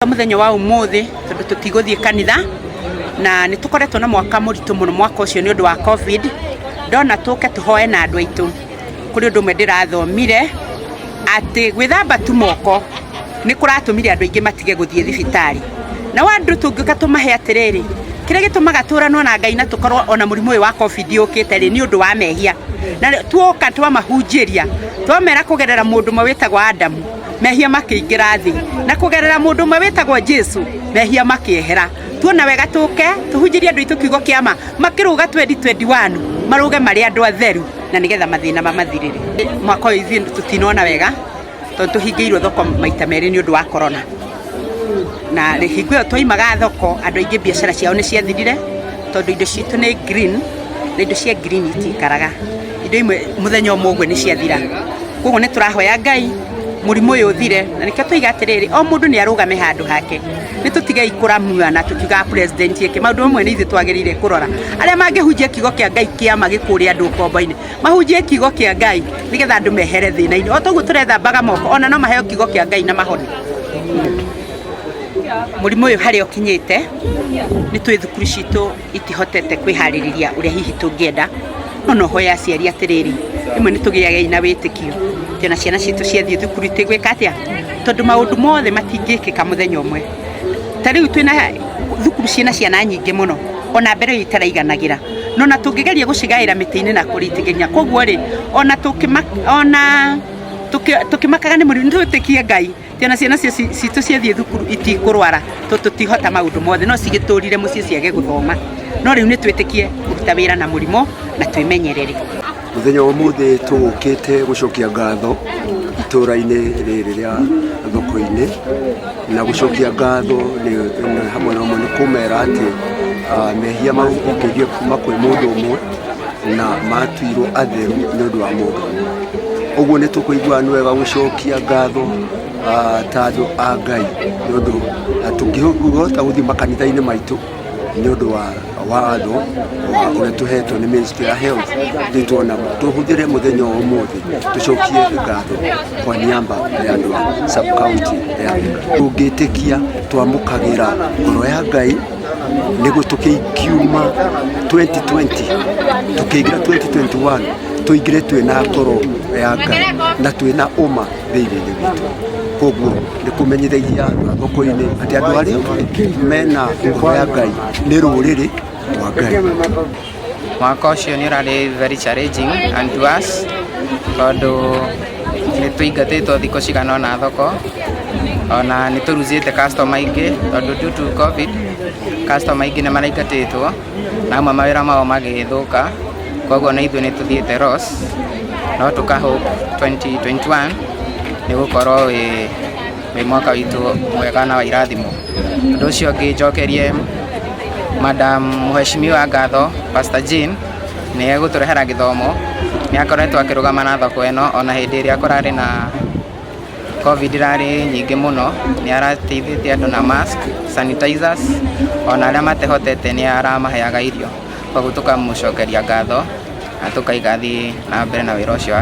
Muthenya wa umuthi tondu tutiguthie kanitha na ni tukoretwo na mwaka muritu muno mwaka ucio ni undu wa covid ndona tuke tuhoe na andu aitu kuri undu mwe ndirathomire ati gwithamba tu moko ni kuratumire andu aingi matige guthie thibitari na wandu tungika tumahe atiriri kire gitumaga turanwo na Ngai na tukorwo ona murimu uyu wa covid ukite ri ni undu wa mehia na tuoka twamahunjiria twamera kugerera mundu mwe witagwo Adamu mehia makiingira thi na kugerera mundu mwe witagwo Jesu mehia makiehera tuona wega tuke tuhunjirie andu itu kiugo kiama makiruga 2021 maruge mari andu atheru na nigetha mathina mamathirire mwaka uyu ithuĩ tutinona wega tondu tuhingiirwo thoko maita meri ni undu wa corona na hingo iyo twoimaga thoko andu aingi biashara ciao ni ciathirire tondu indo citu ni green na indo cia green itikaraga indo imwe muthenya umwe ni ciathira koguo ni turahoya Ngai murimu uyu uthire na nikio tuiga atiriri o mundu ni arugame handu hake ni tutige ikuramua na tukiuga president yake maundu amwe ni ithu twagirire kurora aria mangihunjia kiugo kia Ngai kiama gikuria andu kombo-ini mahunjie kiugo kia Ngai nigetha andu mehere thina-ini o toguo turethambaga moko ona no maheo kiugo kia Ngai na mahoni murimu uyu hari okinyite ni twi thukuru citu itihotete kwihariria uria hihi tungienda no hoya aciari atiriri imwe ni tugiage ina witikio tena ciana citu ciathie thukuru itigwika atia tondu maundu mothe matingikika muthenya umwe tariu twina thukuru ciana nyingi muno ona mbere itaraiganagĩra no na tungigeria gucigaira miti-ini na kuritigenya koguo ri ona tukimakaga ni muri twitikie Ngai tena ciana citu ciathie thukuru itikurwara tutihota maundu mothe no cigiturire mucii ciage guthoma no riu ni twitikie kuruta wira na murimo na twimenyerere muthenya wa umuthi tugukite gucokia ngatho itura-ini riri ria thoko-ini na gucokia ngatho ni hamwe na mwe kumera ati mehia maungirie kuma kwi mundu umwe na matuirwo atheru ni undu wa mundu uguo ni tukuigua ni wega gucokia ngatho ta andu a Ngai ni undu tungihota guthii makanitha-ini maitu ni undu wa watho uria tuhetwo ni Ministry ya Health nditwona tuhuthire muthenya wa umuthi tucokie ngatho kwa niamba ya andu a sub county ya tungitikia twamukagira ngoro ya Ngai nigo tukiuma 2020 tukiingira 2021 tuingire twina ngoro ya Ngai na twina uma thiini-ini witu koguo ni kumenyithagia thoko-ini ati andu aria mena ngoro ya Ngai ni ruriri rwa Ngai. Mwaka ucio ni urari very challenging unto us tondu ni tuingatitwo thikũ cigana ona thoko ona ni turuzite customer aingi tondu due to covid customer aingi ni maraingatitwo na amwe mawira mao magithuka koguo na ithuĩ ni tuthiite loss no tukahope 2021 ni gukorwo wi mwaka witu mwega na wa irathimo undu ucio ngijokerie Madam Mheshimiwa Ngatho Pastor Jean ni eguturehera githomo ni akoretwo akirugama na thoko eno ona hindi iria kurari na covid rari nyingi muno ni arateithitie andu na mask sanitizers ona aria matehotete ni aramaheaga irio koguo tukamucokeria ngatho na tukaigathi na mbere na wira ucio.